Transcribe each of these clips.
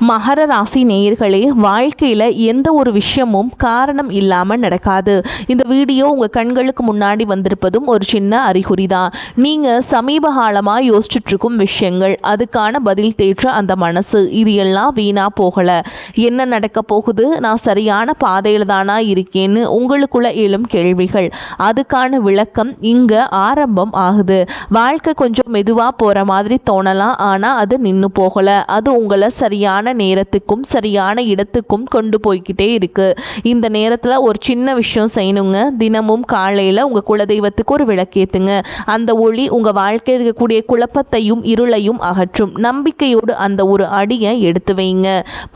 மகர ராசி நேயர்களே, வாழ்க்கையில் எந்த ஒரு விஷயமும் காரணம் இல்லாமல் நடக்காது. இந்த வீடியோ உங்கள் கண்களுக்கு முன்னாடி வந்திருப்பதும் ஒரு சின்ன அறிகுறி தான். நீங்கள் சமீப காலமாக யோசிச்சுட்ருக்கும் விஷயங்கள், அதுக்கான பதில் தேற்ற அந்த மனசு, இது எல்லாம் வீணாக போகலை. என்ன நடக்க போகுது, நான் சரியான பாதையில் தானா இருக்கேன்னு உங்களுக்குள்ள எழும் கேள்விகள், அதுக்கான விளக்கம் இங்கே ஆரம்பம் ஆகுது. வாழ்க்கை கொஞ்சம் மெதுவாக போகிற மாதிரி தோணலாம், ஆனால் அது நின்று போகலை. அது உங்களை சரியான நேரத்துக்கும் சரியான இடத்துக்கும் கொண்டு போய்கிட்டே இருக்கு. இந்த நேரத்தில் ஒரு சின்ன விஷயம் செய்யணுங்க. தினமும் காலையில் உங்கள் குலதெய்வத்துக்கு ஒரு விளக்கேற்றுங்க. அந்த ஒளி உங்கள் வாழ்க்கையில் இருக்கக்கூடிய குழப்பத்தையும் இருளையும் அகற்றும். நம்பிக்கையோடு அந்த ஒரு அடியை எடுத்து வைங்க.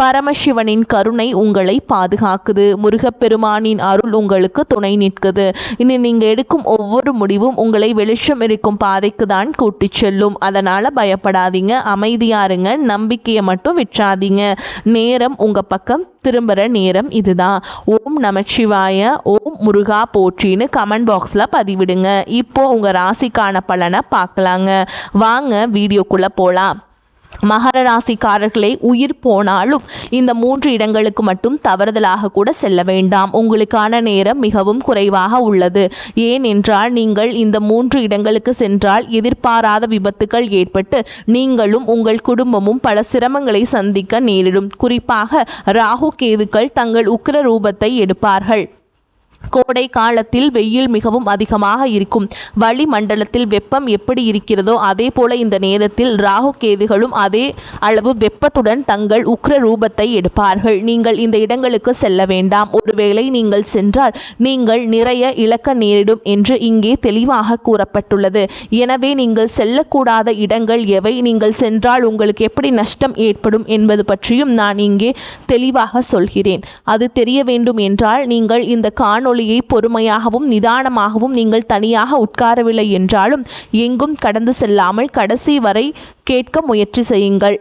பரமசிவனின் கருணை உங்களை பாதுகாக்குது. முருகப்பெருமானின் அருள் உங்களுக்கு துணை நிற்குது. இனி நீங்கள் எடுக்கும் ஒவ்வொரு முடிவும் உங்களை வெளிச்சம் இருக்கும் பாதைக்கு தான் கூட்டிச் செல்லும். அதனால் பயப்படாதீங்க, அமைதியா இருங்க, நம்பிக்கையை மட்டும் விற்றாதீங்க. நேரம் உங்க பக்கம் திரும்புகிற நேரம் இதுதான். ஓம் நமச்சிவாய, ஓம் முருகா போற்றின்னு கமெண்ட் பாக்ஸில் பதிவிடுங்க. இப்போ உங்கள் ராசிக்கான பலனை பார்க்கலாங்க. வாங்க வீடியோக்குள்ளே போகலாம். மகர ராசிக்காரர்களே, உயிர் போனாலும் இந்த 3 இடங்களுக்கு மட்டும் தவறுதலாக கூட செல்ல வேண்டாம். உங்களுக்கான நேரம் மிகவும் குறைவாக உள்ளது. ஏனென்றால் நீங்கள் இந்த 3 இடங்களுக்கு சென்றால் எதிர்பாராத விபத்துக்கள் ஏற்பட்டு நீங்களும் உங்கள் குடும்பமும் பல சிரமங்களை சந்திக்க நேரிடும். குறிப்பாக ராகு கேதுக்கள் தங்கள் உக்கிர ரூபத்தை எடுப்பார்கள். கோடை காலத்தில் வெயில் மிகவும் அதிகமாக இருக்கும். வளிமண்டலத்தில் வெப்பம் எப்படி இருக்கிறதோ அதே போல இந்த நேரத்தில் ராகு கேதுகளும் அதே அளவு வெப்பத்துடன் தங்கள் உக்ர ரூபத்தை எடுப்பார்கள். நீங்கள் இந்த இடங்களுக்கு செல்ல வேண்டாம். ஒருவேளை நீங்கள் சென்றால் நீங்கள் நிறைய இழக்க நேரிடும் என்று இங்கே தெளிவாக கூறப்பட்டுள்ளது. எனவே நீங்கள் செல்லக்கூடாத இடங்கள் எவை, நீங்கள் சென்றால் உங்களுக்கு எப்படி நஷ்டம் ஏற்படும் என்பது பற்றியும் நான் இங்கே தெளிவாக சொல்கிறேன். அது தெரிய வேண்டும் என்றால் நீங்கள் இந்த காணொளியை பொறுமையாகவும் நிதானமாகவும், நீங்கள் தனியாக உட்காரவில்லை என்றாலும் எங்கும் கடந்து செல்லாமல் கடைசி வரை கேட்க முயற்சி செய்யுங்கள்.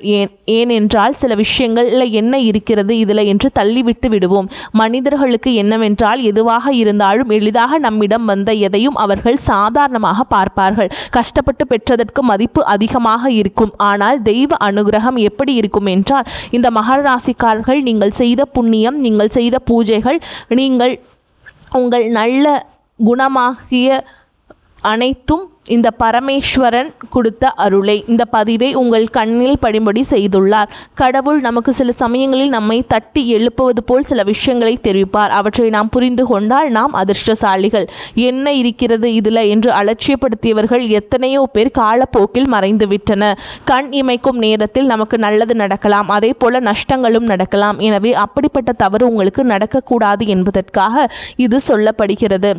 ஏனென்றால் சில விஷயங்கள்ல என்ன இருக்கிறது இதில் என்று தள்ளிவிட்டு விடுவோம். மனிதர்களுக்கு என்னவென்றால் எதுவாக இருந்தாலும் எளிதாக நம்மிடம் வந்த எதையும் அவர்கள் சாதாரணமாக பார்ப்பார்கள். கஷ்டப்பட்டு பெற்றதற்கு மதிப்பு அதிகமாக இருக்கும். ஆனால் தெய்வ அனுகிரகம் எப்படி இருக்கும் என்றால், இந்த மகர ராசிக்காரர்கள் நீங்கள் செய்த புண்ணியம், நீங்கள் செய்த பூஜைகள், நீங்கள் உங்கள் நல்ல குணமாகிய அனைத்தும் இந்த பரமேஸ்வரன் கொடுத்த அருளை, இந்த பதிவை உங்கள் கண்ணில் படிம்படி செய்துள்ளார். கடவுள் நமக்கு சில சமயங்களில் நம்மை தட்டி எழுப்புவது போல் சில விஷயங்களை தெரிவிப்பார். அவற்றை நாம் புரிந்து கொண்டால் நாம் அதிர்ஷ்டசாலிகள். என்ன இருக்கிறது இதில் என்று அலட்சியப்படுத்தியவர்கள் எத்தனையோ பேர் காலப்போக்கில் மறைந்து விட்டன. கண் இமைக்கும் நேரத்தில் நமக்கு நல்லது நடக்கலாம், அதே போல நஷ்டங்களும் நடக்கலாம். எனவே அப்படிப்பட்ட தவறு உங்களுக்கு நடக்கக்கூடாது என்பதற்காக இது சொல்லப்படுகிறது.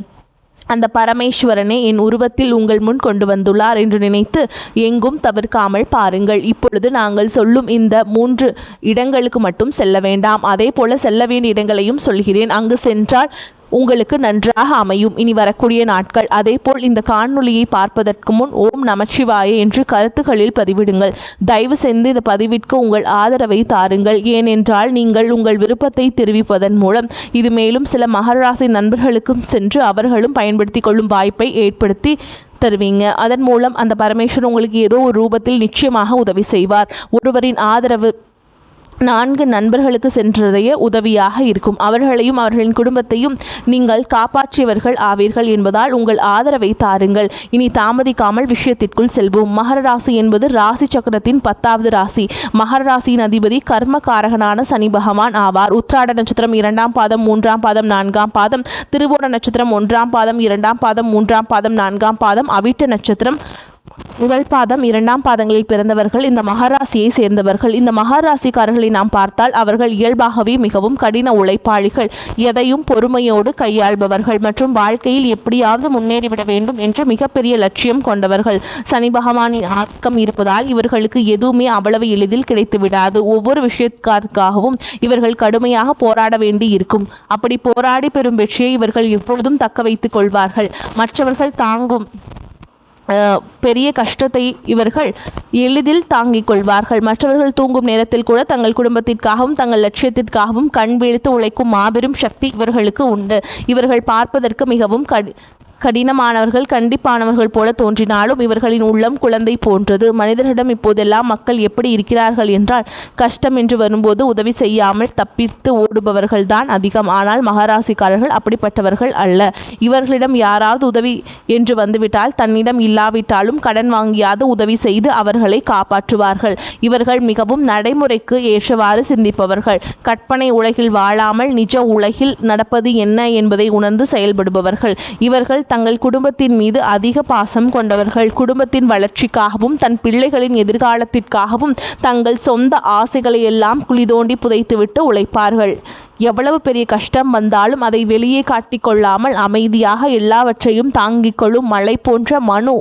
அந்த பரமேஸ்வரனை என் உருவத்தில் உங்கள் முன் கொண்டு வந்துள்ளார் என்று நினைத்து எங்கும் தவிர்க்காமல் பாருங்கள். இப்பொழுது நாங்கள் சொல்லும் இந்த 3 இடங்களுக்கு மட்டும் செல்ல வேண்டாம். அதே போல செல்ல வேண்டிய இடங்களையும் சொல்கிறேன். அங்கு சென்றால் உங்களுக்கு நன்றாக அமையும் இனி வரக்கூடிய நாட்கள். அதேபோல் இந்த காணொளியை பார்ப்பதற்கு முன் ஓம் நமச்சிவாய என்று கருத்துக்களில் பதிவிடுங்கள். தயவு செய்து இந்த பதிவிற்கு உங்கள் ஆதரவை தாருங்கள். ஏனென்றால் நீங்கள் உங்கள் விருப்பத்தை தெரிவிப்பதன் மூலம் இது மேலும் சில மகர ராசி நண்பர்களுக்கும் சென்று அவர்களும் பயன்படுத்தி கொள்ளும் வாய்ப்பை ஏற்படுத்தி தருவீங்க. அதன் மூலம் அந்த பரமேஸ்வரன் உங்களுக்கு ஏதோ ஒரு ரூபத்தில் நிச்சயமாக உதவி செய்வார். ஒருவரின் ஆதரவு 4 நண்பர்களுக்கு சென்றதைய உதவியாக இருக்கும். அவர்களையும் அவர்களின் குடும்பத்தையும் நீங்கள் காப்பாற்றியவர்கள் ஆவீர்கள் என்பதால் உங்கள் ஆதரவை தாருங்கள். இனி தாமதிக்காமல் விஷயத்திற்குள் செல்வோம். மகர ராசி என்பது ராசி சக்கரத்தின் 10வது ராசி. மகர ராசியின் அதிபதி கர்மகாரகனான சனி பகவான் ஆவார். உத்திராட நட்சத்திரம் 2ஆம் பாதம், 3ஆம் பாதம், 4ஆம் பாதம், திருவோண நட்சத்திரம் 1ஆம் பாதம், 2ஆம் பாதம், 3ஆம் பாதம், 4ஆம் பாதம், அவிட்ட நட்சத்திரம் 1 பாதம், 2ஆம் பாதங்களில் பிறந்தவர்கள் இந்த மகராசியை சேர்ந்தவர்கள். இந்த மகராசிக்காரர்களை நாம் பார்த்தால் அவர்கள் இயல்பாகவே மிகவும் கடின உழைப்பாளிகள், எதையும் பொறுமையோடு கையாள்பவர்கள் மற்றும் வாழ்க்கையில் எப்படியாவது முன்னேறிவிட வேண்டும் என்ற மிகப்பெரிய லட்சியம் கொண்டவர்கள். சனி பகவானின் ஆக்கம் இருப்பதால் இவர்களுக்கு எதுவுமே அவ்வளவு எளிதில் கிடைத்து விடாது. ஒவ்வொரு விஷயத்திற்காகவும் இவர்கள் கடுமையாக போராட வேண்டி இருக்கும். அப்படி போராடி பெறும் வெற்றியை இவர்கள் எப்பொழுதும் தக்க வைத்துக் கொள்வார்கள். மற்றவர்கள் தாங்கும் பெரிய கஷ்டத்தை இவர்கள் எளிதில் தாங்கிக் கொள்வார்கள். மற்றவர்கள் தூங்கும் நேரத்தில் கூட தங்கள் குடும்பத்திற்காகவும் தங்கள் லட்சியத்திற்காகவும் கண் விழித்து உழைக்கும் மாபெரும் சக்தி இவர்களுக்கு உண்டு. இவர்கள் பார்ப்பதற்கு மிகவும் கடினமானவர்கள், கண்டிப்பானவர்கள் போல தோன்றினாலும் இவர்களின் உள்ளம் குழந்தை போன்றது. மனிதர்களிடம் இப்போதெல்லாம் மக்கள் எப்படி இருக்கிறார்கள் என்றால், கஷ்டம் என்று வரும்போது உதவி செய்யாமல் தப்பித்து ஓடுபவர்கள்தான் அதிகம். ஆனால் மகராசிக்காரர்கள் அப்படிப்பட்டவர்கள் அல்ல. இவர்களிடம் யாராவது உதவி என்று வந்துவிட்டால் தன்னிடம் இல்லாவிட்டாலும் கடன் வாங்கியாவது உதவி செய்து அவர்களை காப்பாற்றுவார்கள். இவர்கள் மிகவும் நடைமுறைக்கு ஏற்றவாறு சிந்திப்பவர்கள். கற்பனை உலகில் வாழாமல் நிஜ உலகில் நடப்பது என்ன என்பதை உணர்ந்து செயல்படுபவர்கள். இவர்கள் தங்கள் குடும்பத்தின் மீது அதிக பாசம் கொண்டவர்கள். குடும்பத்தின் வளர்ச்சிக்காகவும் தன் பிள்ளைகளின் எதிர்காலத்திற்காகவும் தங்கள் சொந்த ஆசைகளை எல்லாம் குழி தோண்டி புதைத்துவிட்டு உழைப்பார்கள். எவ்வளவு பெரிய கஷ்டம் வந்தாலும் அதை வெளியே காட்டிக்கொள்ளாமல் அமைதியாக எல்லாவற்றையும் தாங்கிக் கொள்ளும் மலை போன்ற மனு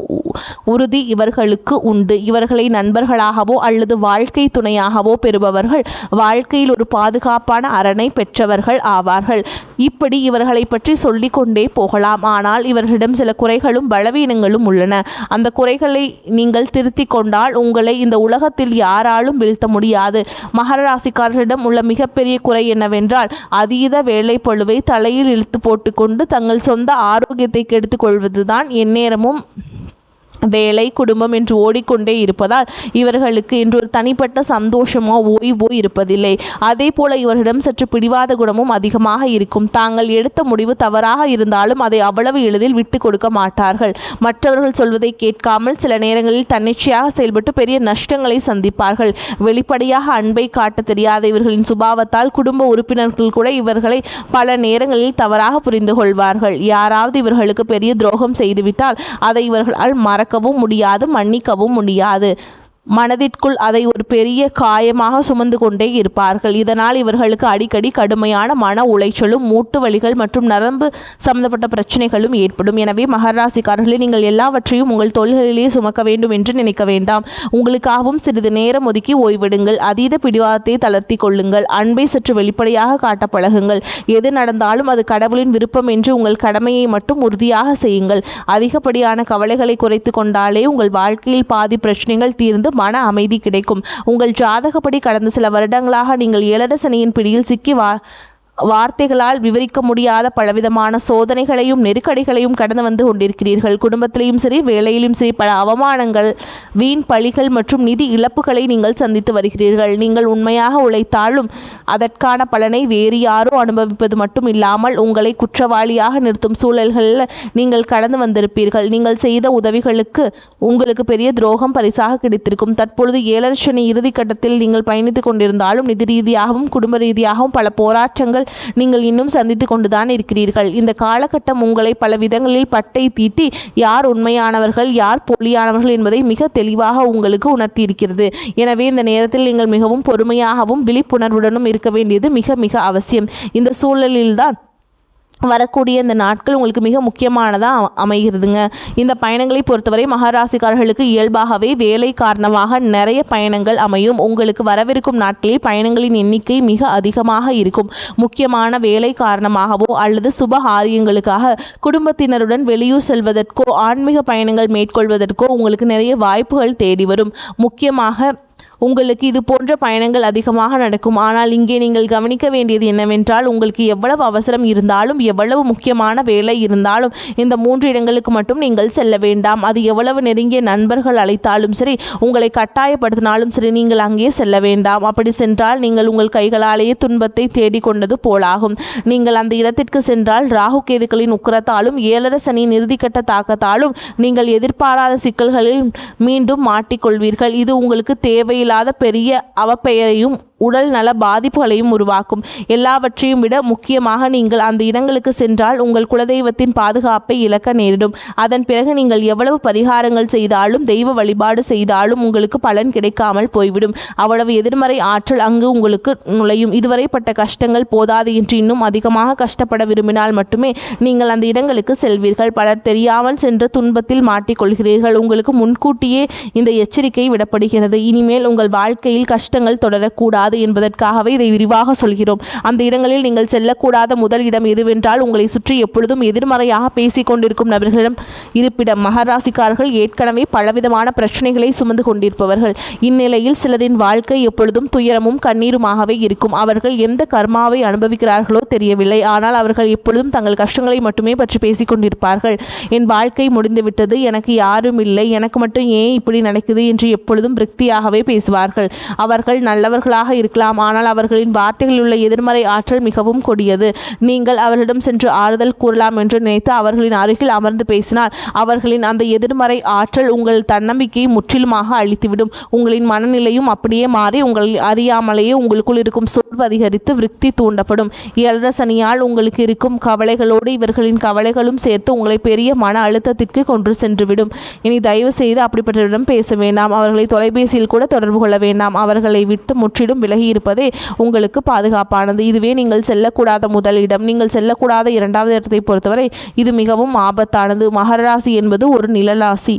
உறுதி இவர்களுக்கு உண்டு. இவர்களை நண்பர்களாகவோ அல்லது வாழ்க்கை துணையாகவோ பெறுபவர்கள் வாழ்க்கையில் ஒரு பாதுகாப்பான அரணை பெற்றவர்கள் ஆவார்கள். இப்படி இவர்களை பற்றி சொல்லிக்கொண்டே போகலாம். ஆனால் இவர்களிடம் சில குறைகளும் பலவீனங்களும் உள்ளன. அந்த குறைகளை நீங்கள் திருத்திக் கொண்டால் உங்களை இந்த உலகத்தில் யாராலும் வீழ்த்த முடியாது. மகர ராசிக்காரர்களிடம் உள்ள மிகப்பெரிய குறை என்னவென்றால், அதீத வேலைப்பளுவை தலையில் இழுத்து போட்டுக்கொண்டு தங்கள் சொந்த ஆரோக்கியத்தை கெடுத்துக் கொள்வதுதான். எந்நேரமும் வேலை குடும்பம் என்று ஓடிக்கொண்டே இருப்பதால் இவர்களுக்கு என்று ஒரு தனிப்பட்ட சந்தோஷமோ ஓய்வோ இருப்பதில்லை. அதே போல இவர்களிடம் சற்று பிடிவாத குணமும் அதிகமாக இருக்கும். தாங்கள் எடுத்த முடிவு தவறாக இருந்தாலும் அதை அவ்வளவு எளிதில் விட்டு கொடுக்க மாட்டார்கள். மற்றவர்கள் சொல்வதை கேட்காமல் சில நேரங்களில் தன்னிச்சையாக செயல்பட்டு பெரிய நஷ்டங்களை சந்திப்பார்கள். வெளிப்படையாக அன்பை காட்ட தெரியாத இவர்களின் சுபாவத்தால் குடும்ப உறுப்பினர்கள் கூட இவர்களை பல நேரங்களில் தவறாக புரிந்து கொள்வார்கள். யாராவது இவர்களுக்கு பெரிய துரோகம் செய்துவிட்டால் அதை இவர்களால் மறக்கவும் முடியாது, மன்னிக்கவும் முடியாது. மனதிற்குள் அதை ஒரு பெரிய காயமாக சுமந்து கொண்டே இருப்பார்கள். இதனால் இவர்களுக்கு அடிக்கடி கடுமையான மன உளைச்சலும் மூட்டு வலிகள் மற்றும் நரம்பு சம்பந்தப்பட்ட பிரச்சனைகளும் ஏற்படும். எனவே மகராசிக்காரர்களே, நீங்கள் எல்லாவற்றையும் உங்கள் தோள்களிலேயே சுமக்க வேண்டும் என்று நினைக்க வேண்டாம். உங்களுக்காகவும் சிறிது நேரம் ஒதுக்கி ஓய்விடுங்கள். அதீத பிடிவாதத்தை தளர்த்தி கொள்ளுங்கள். அன்பை சற்று வெளிப்படையாக காட்ட பழகுங்கள். எது நடந்தாலும் அது கடவுளின் விருப்பம் என்று உங்கள் கடமையை மட்டும் உறுதியாக செய்யுங்கள். அதிகப்படியான கவலைகளை குறைத்து கொண்டாலே உங்கள் வாழ்க்கையில் பாதி பிரச்சனைகள் தீர்ந்து மன அமைதி கிடைக்கும். உங்கள் ஜாதகப்படி கடந்த சில வருடங்களாக நீங்கள் ஏழரை சனியின் பிடியில் சிக்கி வார்த்தைகளால் விவரிக்க முடியாத பலவிதமான சோதனைகளையும் நெருக்கடிகளையும் கடந்து வந்து கொண்டிருக்கிறீர்கள். குடும்பத்திலையும் சரி, வேலையிலும் சரி, பல அவமானங்கள், வீண் பழிகள் மற்றும் நிதி இழப்புகளை நீங்கள் சந்தித்து வருகிறீர்கள். நீங்கள் உண்மையாக உழைத்தாலும் அதற்கான பலனை வேறு யாரோ அனுபவிப்பது மட்டும் இல்லாமல் உங்களை குற்றவாளியாக நிறுத்தும் சூழல்களில் நீங்கள் கடந்து வந்திருப்பீர்கள். நீங்கள் செய்த உதவிகளுக்கு உங்களுக்கு பெரிய துரோகம் பரிசாக கிடைத்திருக்கும். தற்பொழுது ஏழரை சனி இறுதி கட்டத்தில் நீங்கள் பயணித்துக் கொண்டிருந்தாலும் நிதி ரீதியாகவும் குடும்ப ரீதியாகவும் பல போராட்டங்கள் நீங்கள் இன்னும் சந்தித்து கொண்டுதான் இருக்கிறீர்கள். இந்த காலகட்டம் உங்களை பல விதங்களில் பட்டை தீட்டி யார் உண்மையானவர்கள் யார் போலியானவர்கள் என்பதை மிக தெளிவாக உங்களுக்கு உணர்த்தி இருக்கிறது. எனவே இந்த நேரத்தில் நீங்கள் மிகவும் பொறுமையாகவும் விழிப்புணர்வுடனும் இருக்க வேண்டியது மிக மிக அவசியம். இந்த சூழலில்தான் வரக்கூடிய இந்த நாட்கள் உங்களுக்கு மிக முக்கியமானதாக அமைகிறதுங்க. இந்த பயணங்களை பொறுத்தவரை மகராசிக்காரர்களுக்கு இயல்பாகவே வேலை காரணமாக நிறைய பயணங்கள் அமையும். உங்களுக்கு வரவிருக்கும் நாட்களில் பயணங்களின் எண்ணிக்கை மிக அதிகமாக இருக்கும். முக்கியமான வேலை காரணமாகவோ அல்லது சுப காரியங்களுக்காக குடும்பத்தினருடன் வெளியூர் செல்வதற்கோ ஆன்மீக பயணங்கள் மேற்கொள்வதற்கோ உங்களுக்கு நிறைய வாய்ப்புகள் தேடி வரும். முக்கியமாக உங்களுக்கு இது போன்ற பயணங்கள் அதிகமாக நடக்கும். ஆனால் இங்கே நீங்கள் கவனிக்க வேண்டியது என்னவென்றால், உங்களுக்கு எவ்வளவு அவசரம் இருந்தாலும் எவ்வளவு முக்கியமான வேலை இருந்தாலும் இந்த 3 இடங்களுக்கு மட்டும் நீங்கள் செல்ல வேண்டாம். அது எவ்வளவு நெருங்கிய நண்பர்கள் அழைத்தாலும் சரி, உங்களை கட்டாயப்படுத்தினாலும் சரி, நீங்கள் அங்கே செல்ல வேண்டாம். அப்படி சென்றால் நீங்கள் உங்கள் கைகளாலேயே துன்பத்தை தேடிக்கொண்டது போலாகும். நீங்கள் அந்த இடத்திற்கு சென்றால் ராகு கேதுக்களின் உக்கிரத்தாலும் ஏழரை சனியின் இறுதிக்கட்ட தாக்கத்தாலும் நீங்கள் எதிர்பாராத சிக்கல்களில் மீண்டும் மாட்டிக்கொள்வீர்கள். இது உங்களுக்கு தேவையில்லாத பெரிய அவப்பெயரையும் உடல் நல பாதிப்புகளையும் உருவாக்கும். எல்லாவற்றையும் விட முக்கியமாக நீங்கள் அந்த இடங்களுக்கு சென்றால் உங்கள் குலதெய்வத்தின் பாதுகாப்பை இழக்க நேரிடும். அதன் பிறகு நீங்கள் எவ்வளவு பரிகாரங்கள் செய்தாலும் தெய்வ வழிபாடு செய்தாலும் உங்களுக்கு பலன் கிடைக்காமல் போய்விடும். அவ்வளவு எதிர்மறை ஆற்றல் அங்கு உங்களுக்கு நுழையும். இதுவரை பட்ட கஷ்டங்கள் போதாது என்று இன்னும் அதிகமாக கஷ்டப்பட விரும்பினால் மட்டுமே நீங்கள் அந்த இடங்களுக்கு செல்வீர்கள். பலர் தெரியாமல் சென்ற துன்பத்தில் மாட்டிக்கொள்கிறீர்கள். உங்களுக்கு முன்கூட்டியே இந்த எச்சரிக்கை விடப்படுகிறது. இனிமேல் இனிமேல் உங்கள் வாழ்க்கையில் கஷ்டங்கள் தொடரக்கூடாது என்பதற்காகவே இதை விரிவாக சொல்கிறோம். அந்த இடங்களில் நீங்கள் செல்லக்கூடாத முதல் இடம் எதுவென்றால், உங்களை சுற்றி எப்பொழுதும் எதிர்மறையாக பேசிக் கொண்டிருக்கும் நபர்களிடம் இருப்பிடம். மகராசிக்காரர்கள் ஏற்கனவே பலவிதமான பிரச்சனைகளை சுமந்து கொண்டிருப்பவர்கள். இந்நிலையில் சிலரின் வாழ்க்கை எப்பொழுதும் துயரமும் கண்ணீருமாகவே இருக்கும். அவர்கள் எந்த கர்மாவை அனுபவிக்கிறார்களோ தெரியவில்லை. ஆனால் அவர்கள் எப்பொழுதும் தங்கள் கஷ்டங்களை மட்டுமே பற்றி பேசிக் கொண்டிருப்பார்கள். என் வாழ்க்கை முடிந்துவிட்டது, எனக்கு யாரும் இல்லை, எனக்கு மட்டும் ஏன் இப்படி நடக்குது என்று எப்பொழுதும் விரக்தியாகவே பேசுவார்கள். அவர்கள் நல்லவர்களாக இருக்கலாம், ஆனால் அவர்களின் வார்த்தைகளில் உள்ள எதிர்மறை ஆற்றல் மிகவும் கொடியது. நீங்கள் அவர்களிடம் சென்று ஆறுதல் கூறலாம் என்று நினைத்து அவர்களின் அருகில் அமர்ந்து பேசினால் அவர்களின் அந்த எதிர்மறை ஆற்றல் உங்கள் தன்னம்பிக்கையை முற்றிலுமாக அழித்துவிடும். உங்களின் மனநிலையும் அப்படியே மாறி உங்களை அறியாமலேயே உங்களுக்குள் இருக்கும் சோர்வு அதிகரித்து விரக்தி தூண்டப்படும். ஏழரை சனியால் உங்களுக்கு இருக்கும் கவலைகளோடு இவர்களின் கவலைகளும் சேர்த்து உங்களை பெரிய மன அழுத்தத்திற்கு கொண்டு சென்றுவிடும். இனி தயவு செய்து அப்படிப்பட்டவரிடம் பேச வேண்டாம். அவர்களை தொலைபேசியில் கூட தொடர்பு கொள்ள வேண்டாம். அவர்களை விட்டு முற்றிலும் விலகி இருப்பதே உங்களுக்கு பாதுகாப்பானது. இதுவே நீங்கள் செல்லக்கூடாத முதல் இடம். நீங்கள் செல்லக்கூடாத இரண்டாவது இடத்தை பொறுத்தவரை இது மிகவும் ஆபத்தானது. மகர ராசி என்பது ஒரு நிழலாசி.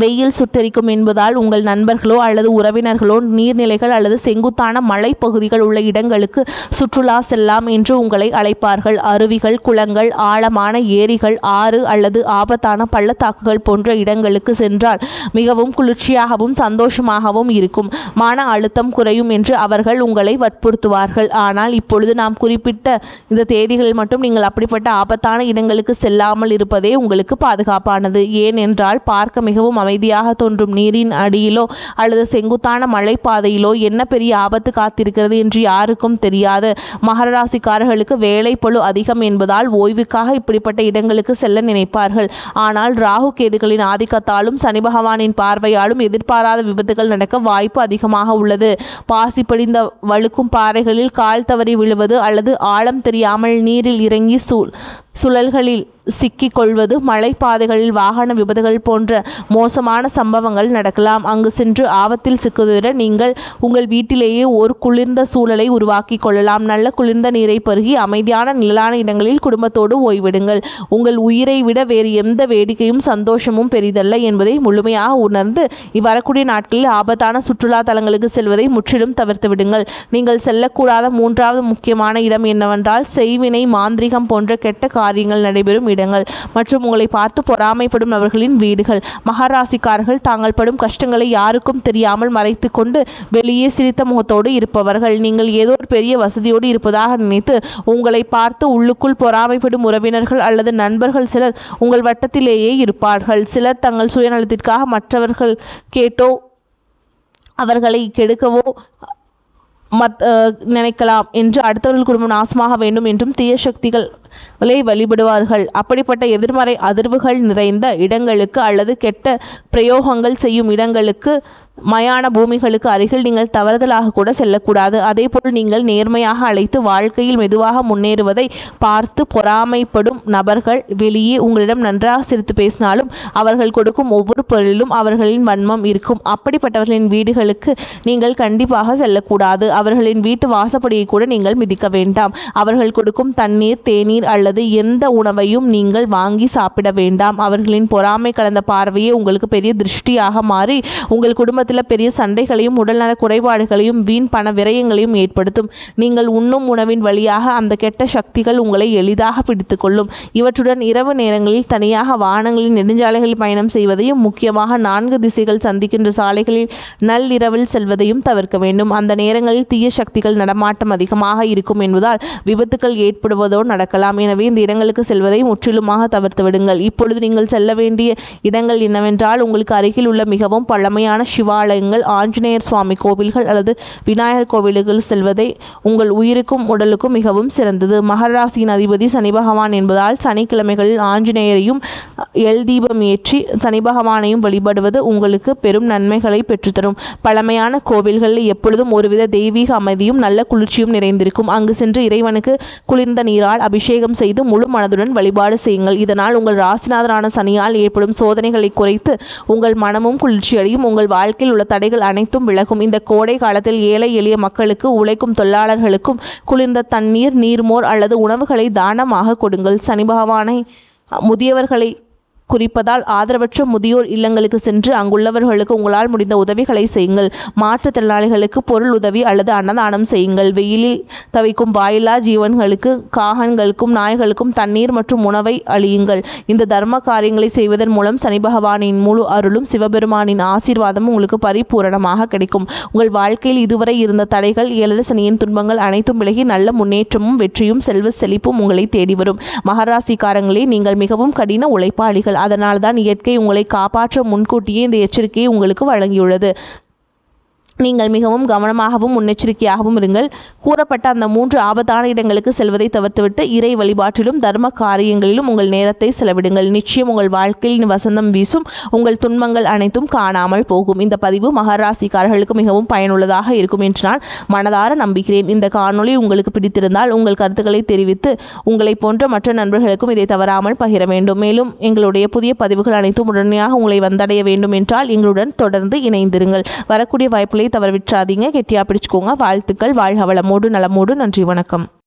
வெயில் சுட்டெரிக்கும் என்பதால் உங்கள் நண்பர்களோ அல்லது உறவினர்களோ நீர்நிலைகள் அல்லது செங்குத்தான மலைப்பகுதிகள் உள்ள இடங்களுக்கு சுற்றுலா செல்லாம் என்று உங்களை அழைப்பார்கள். அருவிகள், குளங்கள், ஆழமான ஏரிகள், ஆறு அல்லது ஆபத்தான பள்ளத்தாக்குகள் போன்ற இடங்களுக்கு சென்றால் மிகவும் குளிர்ச்சியாகவும் சந்தோஷமாகவும் இருக்கும். மன அழுத்தம் குறையும் என்று அவர்கள் உங்களை வற்புறுத்துவார்கள். ஆனால் இப்பொழுது நாம் குறிப்பிட்ட இந்த தேதிகளில் மட்டும் நீங்கள் அப்படிப்பட்ட ஆபத்தான இடங்களுக்கு செல்லாமல் இருப்பதே உங்களுக்கு பாதுகாப்பானது. ஏனென்றால் பார்க்க மிகவும் அமைதியாக தோன்றும் நீரின் அடியிலோ அல்லது செங்குத்தான மலைப்பாதையிலோ என்ன பெரிய ஆபத்து காத்திருக்கிறது என்று யாருக்கும் தெரியாது. மகர ராசிக்காரர்களுக்கு வேலை பளு அதிகம் என்பதால் ஓய்வுக்காக இப்படிப்பட்ட இடங்களுக்கு செல்ல நினைப்பார்கள். ஆனால் ராகு கேதுகளின் ஆதிக்கத்தாலும் சனி பகவானின் பார்வையாலும் எதிர்பாராத விபத்துகள் நடக்க வாய்ப்பு அதிகமாக உள்ளது. பாசி படிந்த வழுக்கும் பாறைகளில் கால் தவறி விழுவது அல்லது ஆழம் தெரியாமல் நீரில் இறங்கி சுழல்களில் சிக்கிக் கொள்வது, மலைப்பாதைகளில் வாகன விபத்துகள் போன்ற மோசமான சம்பவங்கள் நடக்கலாம். அங்கு சென்று ஆபத்தில் சிக்குவதை நீங்கள் உங்கள் வீட்டிலேயே ஒரு குளிர்ந்த சூழலை உருவாக்கி கொள்ளலாம். நல்ல குளிர்ந்த நீரை பருகி அமைதியான நிழலான இடங்களில் குடும்பத்தோடு ஓய்விடுங்கள். உங்கள் உயிரை விட வேறு எந்த வேடிக்கையும் சந்தோஷமும் பெரிதல்ல என்பதை முழுமையாக உணர்ந்து இவ்வரக்கூடிய நாட்களில் ஆபத்தான சுற்றுலா தலங்களுக்கு செல்வதை முற்றிலும் தவிர்த்து விடுங்கள். நீங்கள் செல்லக்கூடாத மூன்றாவது முக்கியமான இடம் என்னவென்றால், செய்வினை, மாந்திரிகம் போன்ற கெட்ட காரியங்கள் நடைபெறும் இடங்கள் மற்றும் உங்களை பார்த்து பொறாமைப்படும் நபர்களின் வீடுகள். மகராசிக்காரர்கள் தாங்கள் படும் கஷ்டங்களை யாருக்கும் தெரியாமல் மறைத்து கொண்டு வெளியே சிரித்த முகத்தோடு இருப்பவர்கள். நீங்கள் ஏதோ ஒரு பெரிய வசதியோடு இருப்பதாக நினைத்து உங்களை பார்த்து உள்ளுக்குள் பொறாமைப்படும் உறவினர்கள் அல்லது நண்பர்கள் சிலர் உங்கள் வட்டத்திலேயே இருப்பார்கள். சிலர் தங்கள் சுயநலத்திற்காக மற்றவர்கள் கேட்டோ அவர்களை கெடுக்கவோ நினைக்கலாம் என்று அடுத்தவர்கள் குடும்பம் நாசமாக வேண்டும் என்றும் தீய சக்திகளை வழிபடுவார்கள். அப்படிப்பட்ட எதிர்மறை அதிர்வுகள் நிறைந்த இடங்களுக்கு அல்லது கெட்ட பிரயோகங்கள் செய்யும் இடங்களுக்கு, மயான பூமிகளுக்கு அருகில் நீங்கள் தவறுதலாக கூட செல்லக்கூடாது. அதேபோல் நீங்கள் நேர்மையாக அழைத்து வாழ்க்கையில் மெதுவாக முன்னேறுவதை பார்த்து பொறாமைப்படும் நபர்கள் வெளியே உங்களிடம் நன்றாக சிரித்து பேசினாலும் அவர்கள் கொடுக்கும் ஒவ்வொரு பொருளிலும் அவர்களின் வன்மம் இருக்கும். அப்படிப்பட்டவர்களின் வீடுகளுக்கு நீங்கள் கண்டிப்பாக செல்லக்கூடாது. அவர்களின் வீட்டு வாசப்படியை கூட நீங்கள் மிதிக்க வேண்டாம். அவர்கள் கொடுக்கும் தண்ணீர், தேநீர் அல்லது எந்த உணவையும் நீங்கள் வாங்கி சாப்பிட வேண்டாம். அவர்களின் பொறாமை கலந்த பார்வையே உங்களுக்கு பெரிய திருஷ்டியாக மாறி உங்கள் குடும்பத்தில் பெரிய சண்டைகளையும் உடல்நல குறைபாடுகளையும் வீண் பண விரயங்களையும் ஏற்படுத்தும். நீங்கள் உண்ணும் உணவின் வழியாக அந்த கெட்ட சக்திகள் உங்களை எளிதாக பிடித்துக்கொள்ளும். இவற்றுடன் இரவு நேரங்களில் தனியாக வாகனங்களில் நெடுஞ்சாலைகளில் பயணம் செய்வதையும், முக்கியமாக 4 திசைகள் சந்திக்கின்ற சாலைகளில் நள்ளிரவில் செல்வதையும் தவிர்க்க வேண்டும். அந்த நேரங்களில் தீய சக்திகள் நடமாட்டம் அதிகமாக இருக்கும் என்பதால் விபத்துக்கள் ஏற்படுவதோ நடக்கலாம். எனவே இந்த இடங்களுக்கு செல்வதை முற்றிலுமாக தவிர்த்து விடுங்கள். இப்பொழுது நீங்கள் செல்ல வேண்டிய இடங்கள் என்னவென்றால், உங்களுக்கு அருகில் உள்ள மிகவும் பழமையான சிவாலயங்கள், ஆஞ்சநேயர் சுவாமி கோவில்கள் அல்லது விநாயகர் கோவில்கள் செல்வதை உங்கள் உயிருக்கும் உடலுக்கும் மிகவும் சிறந்தது. மகர ராசியின் அதிபதி சனி பகவான் என்பதால் சனிக்கிழமைகளில் ஆஞ்சநேயரையும் எல் தீபம் ஏற்றி சனி பகவானையும் வழிபடுவது உங்களுக்கு பெரும் நன்மைகளை பெற்றுத்தரும். பழமையான கோவில்களில் எப்பொழுதும் ஒருவித தெய்வீக அமைதியும் நல்ல குளிர்ச்சியும் நிறைந்திருக்கும். அங்கு சென்று இறைவனுக்கு குளிர்ந்த நீரால் அபிஷேகம் செய்து முழு மனதுடன் வழிபாடு செய்யுங்கள். இதனால் உங்கள் ராசிநாதனான சனியால் ஏற்படும் சோதனைகளை குறைத்து உங்கள் மனமும் குளிர்ச்சியடையும். உங்கள் வாழ்க்கையில் உள்ள தடைகள் அனைத்தும் விலகும். இந்த கோடை காலத்தில் ஏழை எளிய மக்களுக்கு, உழைக்கும் தொழிலாளர்களுக்கும் குளிர்ந்த தண்ணீர், நீர்மோர் அல்லது உணவுகளை தானமாக கொடுங்கள். சனி பகவானை முதியவர்களை குறிப்பதால் ஆதரவற்ற முதியோர் இல்லங்களுக்கு சென்று அங்குள்ளவர்களுக்கு உங்களால் முடிந்த உதவிகளை செய்யுங்கள். மாற்றுத்திறனாளிகளுக்கு பொருள் உதவி அல்லது அன்னதானம் செய்யுங்கள். வெயிலில் தவிக்கும் வாயிலா ஜீவன்களுக்கு, காகன்களுக்கும் நாய்களுக்கும் தண்ணீர் மற்றும் உணவை அளியுங்கள். இந்த தர்ம காரியங்களை செய்வதன் மூலம் சனி பகவானின் முழு அருளும் சிவபெருமானின் ஆசீர்வாதமும் உங்களுக்கு பரிபூரணமாக கிடைக்கும். உங்கள் வாழ்க்கையில் இதுவரை இருந்த தடைகள், ஏழரை சனியின் துன்பங்கள் அனைத்தும் விலகி நல்ல முன்னேற்றமும் வெற்றியும் செல்வ செழிப்பும் உங்களை தேடி வரும். மகராசிக்காரங்களே, நீங்கள் மிகவும் கடின உழைப்பாளிகள். அதனால்தான் இயற்கை உங்களை காப்பாற்ற முன்கூட்டியே இந்த எச்சரிக்கையை உங்களுக்கு வழங்கியுள்ளது. நீங்கள் மிகவும் கவனமாகவும் முன்னெச்சரிக்கையாகவும் இருங்கள். கூறப்பட்ட அந்த 3 ஆபத்தான இடங்களுக்கு செல்வதை தவிர்த்துவிட்டு இறை வழிபாட்டிலும் தர்ம காரியங்களிலும் உங்கள் நேரத்தை செலவிடுங்கள். நிச்சயம் உங்கள் வாழ்க்கையில் வசந்தம் வீசும். உங்கள் துன்பங்கள் அனைத்தும் காணாமல் போகும். இந்த பதிவு மகராசிக்காரர்களுக்கு மிகவும் பயனுள்ளதாக இருக்கும் என்று நான் மனதார நம்புகிறேன். இந்த காணொளி உங்களுக்கு பிடித்திருந்தால் உங்கள் கருத்துக்களை தெரிவித்து உங்களை போன்ற மற்ற நண்பர்களுக்கும் இதை தவறாமல் பகிர வேண்டும். மேலும் எங்களுடைய புதிய பதிவுகள் அனைத்தும் உடனடியாக உங்களை வந்தடைய வேண்டும் என்றால் எங்களுடன் தொடர்ந்து இணைந்திருங்கள். வரக்கூடிய வாய்ப்புகளை தவற விட்டுறாதீங்க. கெட்டியா பிடிச்சுக்கோங்க. வாழ்த்துக்கள். வாழ்க வளமோடு நலமோடு. நன்றி, வணக்கம்.